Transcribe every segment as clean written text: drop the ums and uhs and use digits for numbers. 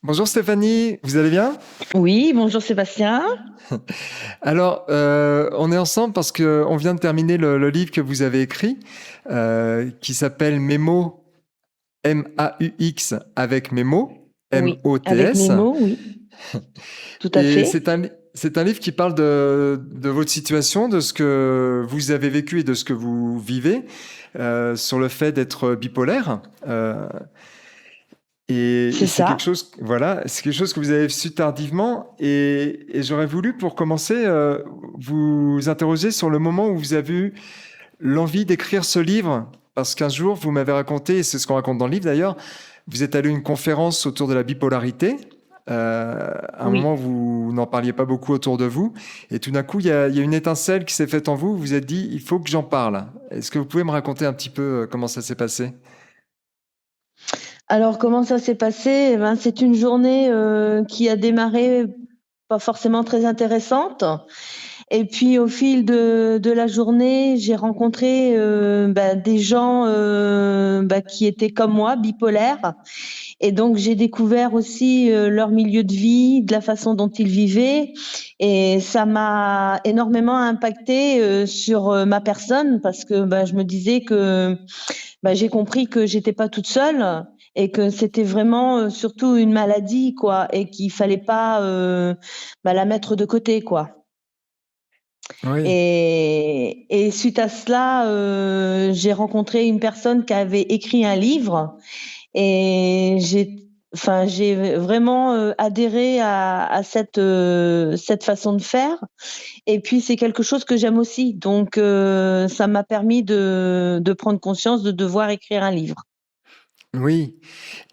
Bonjour Stéphanie, vous allez bien? Oui, bonjour Sébastien. Alors, on est ensemble parce que on vient de terminer le livre que vous avez écrit, qui s'appelle Mémo, M-A-U-X avec Mémo, Oui, avec M-O-T-S. mes mots, oui, tout à Et fait. c'est un livre qui parle de votre situation, de ce que vous avez vécu et de ce que vous vivez, sur le fait d'être bipolaire. Et C'est c'est quelque ça. chose, voilà, c'est quelque chose que vous avez su tardivement. Et j'aurais voulu, pour commencer, vous interroger sur le moment où vous avez eu l'envie d'écrire ce livre. Parce qu'un jour, vous m'avez raconté, et c'est ce qu'on raconte dans le livre d'ailleurs, vous êtes allé à une conférence autour de la bipolarité. À un moment, Oui. vous n'en parliez pas beaucoup autour de vous. Et tout d'un coup, il y a une étincelle qui s'est faite en vous. Vous vous êtes dit, il faut que j'en parle. Est-ce que vous pouvez me raconter un petit peu comment ça s'est passé? Alors, comment ça s'est passé? C'est une journée qui a démarré pas forcément très intéressante. Et puis, au fil de la journée, j'ai rencontré des gens qui étaient comme moi, bipolaires. Et donc, j'ai découvert aussi leur milieu de vie, de la façon dont ils vivaient. Et ça m'a énormément impacté sur ma personne parce que je me disais que j'ai compris que j'étais pas toute seule et que c'était vraiment surtout une maladie, quoi, et qu'il fallait pas la mettre de côté, quoi. Oui, Et suite à cela, j'ai rencontré une personne qui avait écrit un livre et j'ai vraiment adhéré à cette façon de faire. Et puis c'est quelque chose que j'aime aussi, donc ça m'a permis de prendre conscience de devoir écrire un livre. oui.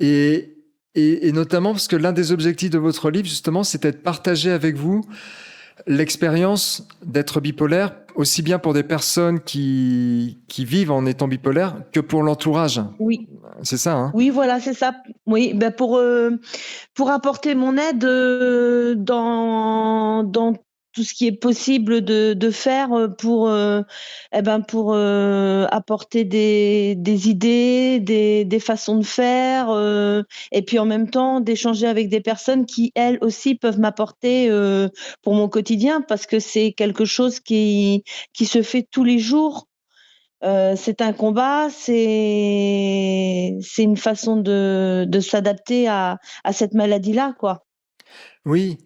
Et, et notamment parce que l'un des objectifs de votre livre, justement, c'était de partager avec vous l'expérience d'être bipolaire, aussi bien pour des personnes qui vivent en étant bipolaire que pour l'entourage. Oui, C'est ça, hein? oui, voilà, c'est ça. Oui, pour apporter mon aide dans tout ce qui est possible de faire pour apporter des idées, des façons de faire, et puis en même temps d'échanger avec des personnes qui elles aussi peuvent m'apporter pour mon quotidien parce que c'est quelque chose qui se fait tous les jours. C'est un combat, c'est une façon de s'adapter à cette maladie-là, quoi. Oui.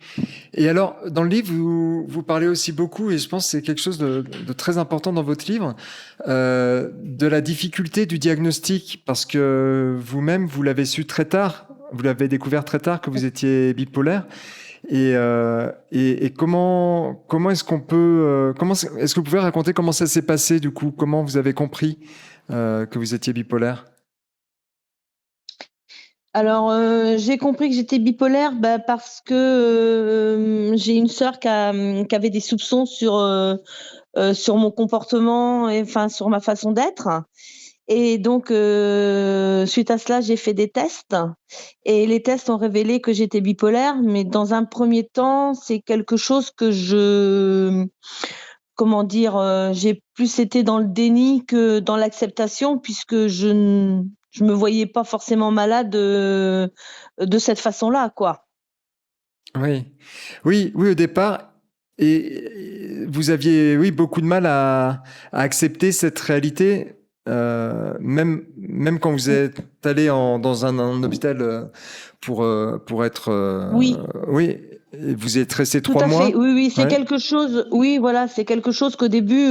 Et alors, dans le livre, vous parlez aussi beaucoup, et je pense que c'est quelque chose de très important dans votre livre, de la difficulté du diagnostic, parce que vous-même, vous l'avez su très tard, vous l'avez découvert très tard que vous étiez bipolaire. Et comment est-ce qu'on peut, est-ce que vous pouvez raconter comment ça s'est passé du coup? Comment vous avez compris que vous étiez bipolaire? Alors, j'ai compris que j'étais bipolaire, parce que, j'ai une sœur qui avait des soupçons sur mon comportement et enfin sur ma façon d'être. Et donc, suite à cela, j'ai fait des tests et les tests ont révélé que j'étais bipolaire, mais dans un premier temps, c'est quelque chose que comment dire? J'ai plus été dans le déni que dans l'acceptation puisque je me voyais pas forcément malade, de cette façon-là, quoi. Oui, oui, oui, au départ. Et vous aviez, oui, beaucoup de mal à accepter cette réalité, même quand vous Ou êtes allé dans un hôpital pour être, oui. oui, et vous êtes resté Tout trois à fait, mois. oui, oui, c'est Ouais. quelque chose, oui, voilà, c'est quelque chose qu'au début,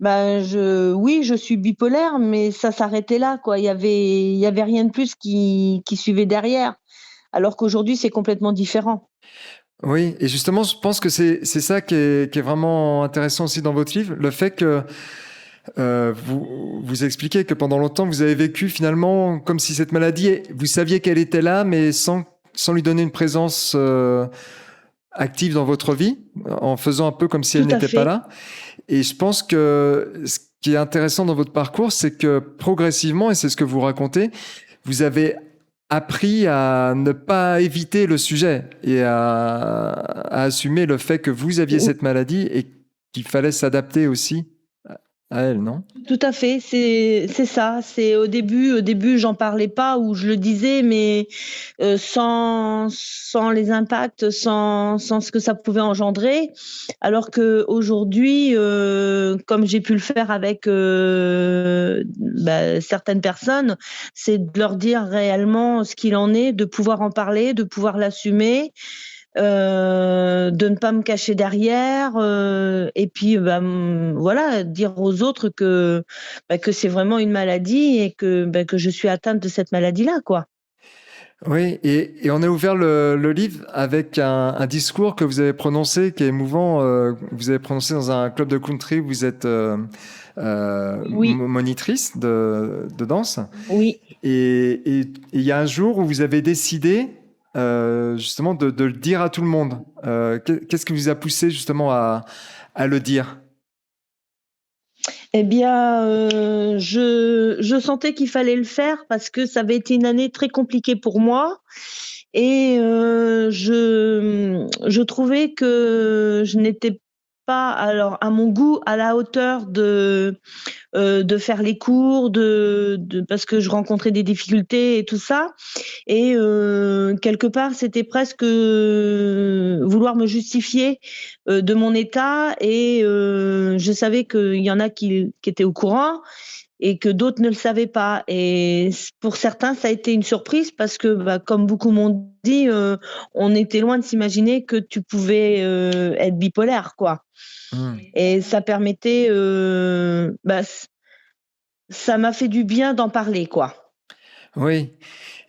je suis bipolaire, mais ça s'arrêtait là, quoi. Il y avait rien de plus qui suivait derrière. Alors qu'aujourd'hui, c'est complètement différent. Oui, et justement, je pense que c'est ça qui est vraiment intéressant aussi dans votre livre, le fait que vous expliquez que pendant longtemps, vous avez vécu finalement comme si cette maladie, vous saviez qu'elle était là, mais sans lui donner une présence active dans votre vie, en faisant un peu comme si elle Tout à n'était pas fait, là. Et je pense que ce qui est intéressant dans votre parcours, c'est que progressivement, et c'est ce que vous racontez, vous avez appris à ne pas éviter le sujet et à assumer le fait que vous aviez ou cette maladie et qu'il fallait s'adapter aussi à elle, non? Tout à fait, c'est ça. C'est au début, j'en parlais pas ou je le disais, mais sans les impacts, sans ce que ça pouvait engendrer. Alors qu'aujourd'hui, comme j'ai pu le faire avec certaines personnes, c'est de leur dire réellement ce qu'il en est, de pouvoir en parler, de pouvoir l'assumer, de ne pas me cacher derrière, et puis voilà, dire aux autres que c'est vraiment une maladie et que je suis atteinte de cette maladie-là, quoi. Oui, et on a ouvert le livre avec un discours que vous avez prononcé, qui est émouvant. Vous avez prononcé dans un club de country où vous êtes Oui, monitrice de danse. oui. Et il y a un jour où vous avez décidé justement de le dire à tout le monde. Qu'est-ce qui vous a poussé justement à le dire? Eh bien, je sentais qu'il fallait le faire parce que ça avait été une année très compliquée pour moi et je trouvais que je n'étais pas, alors à mon goût, à la hauteur de faire les cours, parce que je rencontrais des difficultés et tout ça. Et quelque part, c'était presque vouloir me justifier de mon état. Et je savais qu'il y en a qui étaient au courant et que d'autres ne le savaient pas. Et pour certains, ça a été une surprise parce que, comme beaucoup m'ont dit, on était loin de s'imaginer que tu pouvais être bipolaire, quoi. Hmm. Et ça permettait, ça m'a fait du bien d'en parler, quoi. Oui.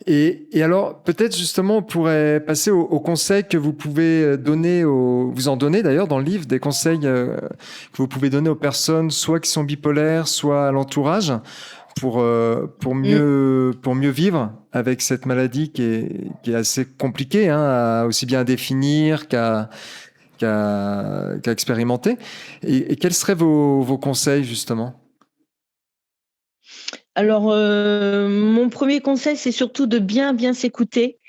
Et alors, peut-être justement, on pourrait passer aux conseils que vous pouvez donner vous en donnez d'ailleurs dans le livre, des conseils que vous pouvez donner aux personnes, soit qui sont bipolaires, soit à l'entourage, Mmh. pour mieux vivre avec cette maladie qui est assez compliquée, hein, aussi bien à définir qu'à expérimenter. Et quels seraient vos conseils, justement? Alors, mon premier conseil, c'est surtout de bien s'écouter.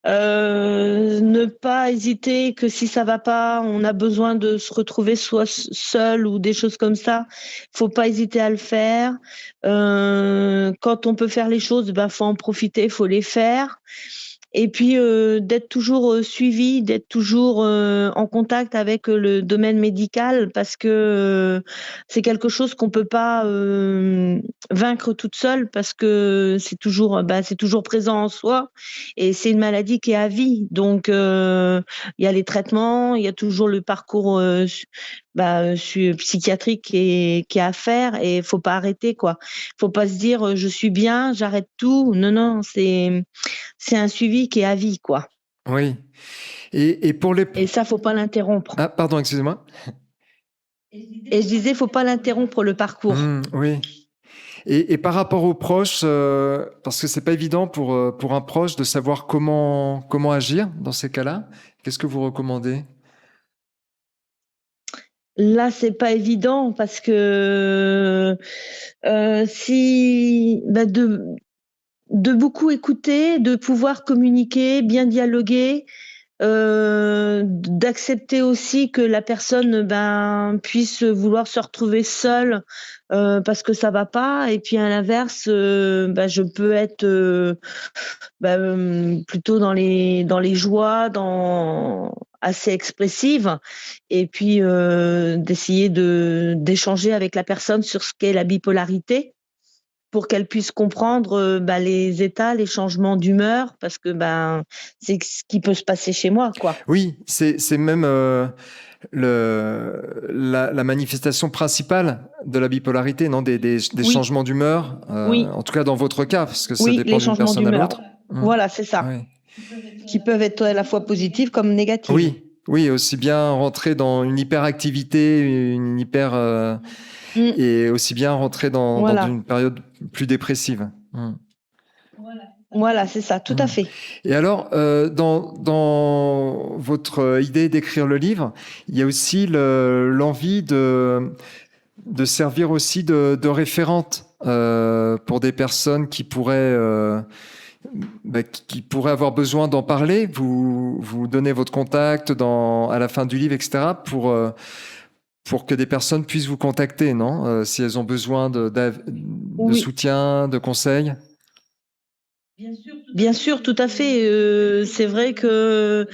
Ne pas hésiter que si ça va pas, on a besoin de se retrouver soit seul ou des choses comme ça, faut pas hésiter à le faire. Quand on peut faire les choses, faut en profiter, faut les faire. Et puis, d'être toujours, suivi, d'être toujours, en contact avec, le domaine médical parce que, c'est quelque chose qu'on peut pas, vaincre toute seule parce que c'est toujours présent en soi et c'est une maladie qui est à vie. Donc, il y a les traitements, il y a toujours le parcours, psychiatrique qui est à faire et faut pas arrêter, quoi. Faut pas se dire, «Je suis bien, j'arrête tout». Non, non, c'est un suivi qui est à vie, quoi. Oui. Et pour les... Et ça, faut pas l'interrompre. Ah, pardon, excusez-moi. Et je disais, faut pas l'interrompre, le parcours. Oui. Et par rapport aux proches, parce que c'est pas évident pour un proche de savoir comment agir dans ces cas-là, qu'est-ce que vous recommandez? Là, c'est pas évident parce que, si de beaucoup écouter, de pouvoir communiquer, bien dialoguer, d'accepter aussi que la personne, puisse vouloir se retrouver seule, parce que ça va pas et puis à l'inverse, je peux être, plutôt dans les joies, assez expressive et puis, d'essayer d'échanger avec la personne sur ce qu'est la bipolarité pour qu'elle puisse comprendre, les états, les changements d'humeur parce que, c'est ce qui peut se passer chez moi, quoi. Oui, c'est même la manifestation principale de la bipolarité, non? Des Oui, changements d'humeur, oui, en tout cas dans votre cas, parce que ça oui, dépend les d'une changements personne à d'humeur. l'autre. Mm. Voilà, c'est ça, Oui. qui peuvent être à la fois positives comme négatives. Oui, oui, aussi bien rentrer dans une hyperactivité, Mmh, et aussi bien rentrer dans voilà, une période plus dépressive. Mm. voilà, c'est ça, tout à Mm. fait. Et alors, dans votre idée d'écrire le livre, il y a aussi l'envie de servir aussi de référente pour des personnes qui pourraient avoir besoin d'en parler. Vous donnez votre contact à la fin du livre, etc., pour que des personnes puissent vous contacter, non? Si elles ont besoin de Oui. soutien, de conseils. Bien sûr, tout à fait. C'est vrai que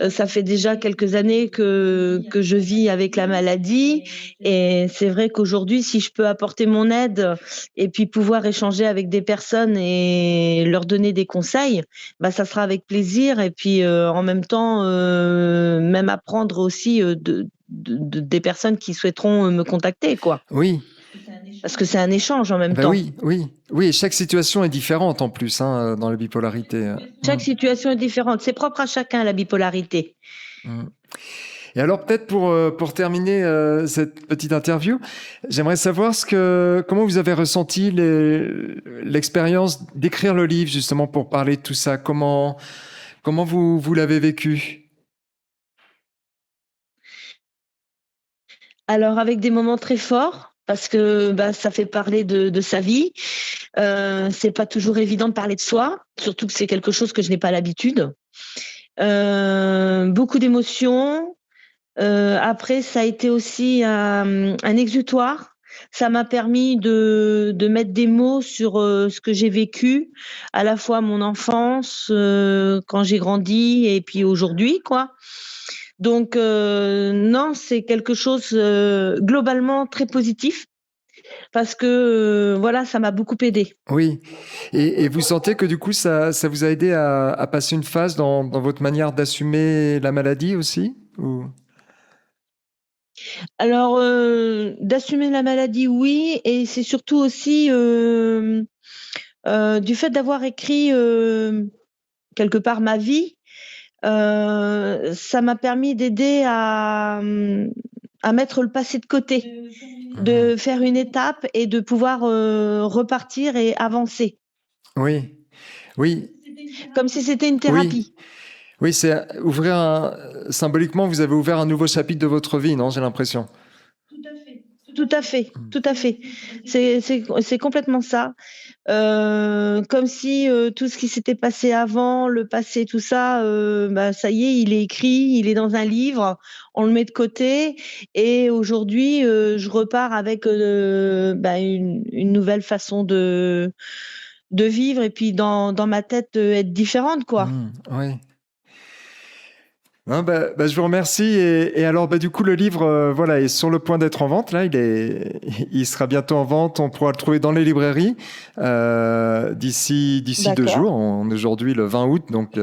ça fait déjà quelques années que je vis avec la maladie et c'est vrai qu'aujourd'hui, si je peux apporter mon aide et puis pouvoir échanger avec des personnes et leur donner des conseils, bah, ça sera avec plaisir et puis, en même temps, même apprendre aussi, des personnes qui souhaiteront, me contacter, quoi. Oui, Parce que c'est un échange en même bah temps. oui, oui, oui. Et chaque situation est différente en plus hein, dans la bipolarité. Chaque situation est différente. C'est propre à chacun, la bipolarité. Mm. Et alors peut-être pour terminer cette petite interview, j'aimerais savoir comment vous avez ressenti l'expérience d'écrire le livre justement pour parler de tout ça. Comment vous l'avez vécu? Alors avec des moments très forts, parce que bah, ça fait parler de sa vie. C'est pas toujours évident de parler de soi, surtout que c'est quelque chose que je n'ai pas l'habitude. Beaucoup d'émotions. Après, ça a été aussi un exutoire. Ça m'a permis de mettre des mots sur ce que j'ai vécu, à la fois mon enfance, quand j'ai grandi et puis aujourd'hui, quoi. Donc non, c'est quelque chose globalement très positif parce que voilà, ça m'a beaucoup aidé. Oui. Et vous sentez que du coup, ça vous a aidé à passer une phase dans votre manière d'assumer la maladie aussi ou... Alors d'assumer la maladie, oui, et c'est surtout aussi du fait d'avoir écrit quelque part ma vie. Ça m'a permis d'aider à mettre le passé de côté, Mhm. de faire une étape et de pouvoir repartir et avancer, Oui, oui, comme si c'était une oui. thérapie. Oui, symboliquement, vous avez ouvert un nouveau chapitre de votre vie, non? J'ai l'impression. Tout à fait, tout à fait. C'est complètement ça. Comme si tout ce qui s'était passé avant, le passé, tout ça, bah, ça y est, il est écrit, il est dans un livre, on le met de côté et aujourd'hui, je repars avec bah, une nouvelle façon de vivre et puis dans ma tête, être différente, quoi. Oui. Hein, je vous remercie. Et alors, du coup, le livre, voilà, est sur le point d'être en vente. Là, il sera bientôt en vente. On pourra le trouver dans les librairies d'ici 2 jours. D'accord, On est aujourd'hui le 20 août, donc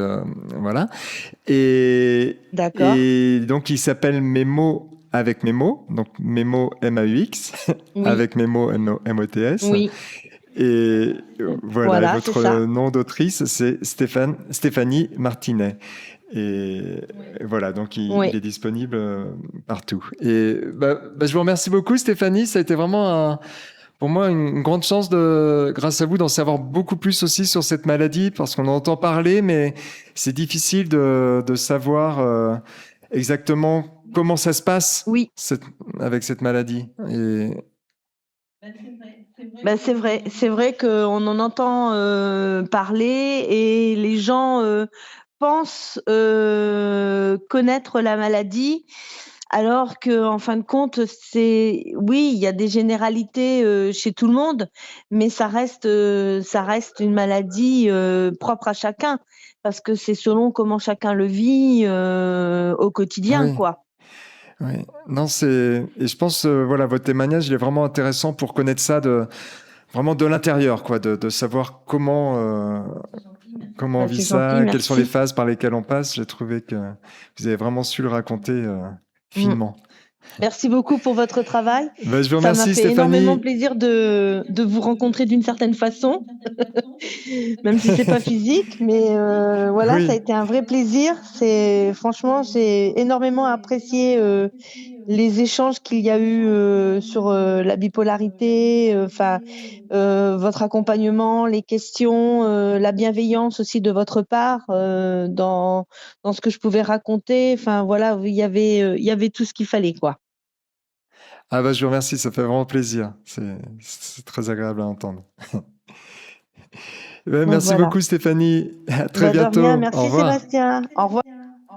voilà. Et, d'accord. et donc, il s'appelle Mes mots avec mes mots. Donc, mes mots M-A-U-X Oui, avec mes mots M-O-T-S. oui, Et voilà, et voilà, c'est votre ça. nom d'autrice, c'est Stéphanie Martinet. Et voilà, donc il Oui. est disponible partout. Et je vous remercie beaucoup, Stéphanie. Ça a été vraiment, pour moi, une grande chance grâce à vous, d'en savoir beaucoup plus aussi sur cette maladie, parce qu'on en entend parler, mais c'est difficile de savoir exactement comment ça se passe Oui. avec cette maladie. Et Ben c'est vrai qu'on en entend parler et les gens pensent connaître la maladie, alors que en fin de compte, oui, il y a des généralités chez tout le monde, mais ça reste une maladie propre à chacun, parce que c'est selon comment chacun le vit au quotidien, oui. quoi. Oui, non, et je pense, voilà, votre témoignage, il est vraiment intéressant pour connaître ça vraiment de l'intérieur, quoi, de savoir comment on Ben, vit c'est gentil, ça, quelles sont les merci. phases par lesquelles on passe. J'ai trouvé que vous avez vraiment su le raconter Mm. finement. Merci beaucoup pour votre travail. Je vous Ça m'a remercie, fait énormément Stéphanie. plaisir de vous rencontrer d'une certaine façon, même si c'est pas physique, mais voilà, ça a Oui, été un vrai plaisir. C'est franchement, j'ai énormément apprécié les échanges qu'il y a eu sur la bipolarité, enfin votre accompagnement, les questions, la bienveillance aussi de votre part dans ce que je pouvais raconter. Enfin voilà, il y avait tout ce qu'il fallait, quoi. je vous remercie, ça fait vraiment plaisir. C'est très agréable à entendre. Donc Merci voilà. beaucoup, Stéphanie. À très Bah, de rien. bientôt. Au Merci revoir. Sébastien. Au revoir.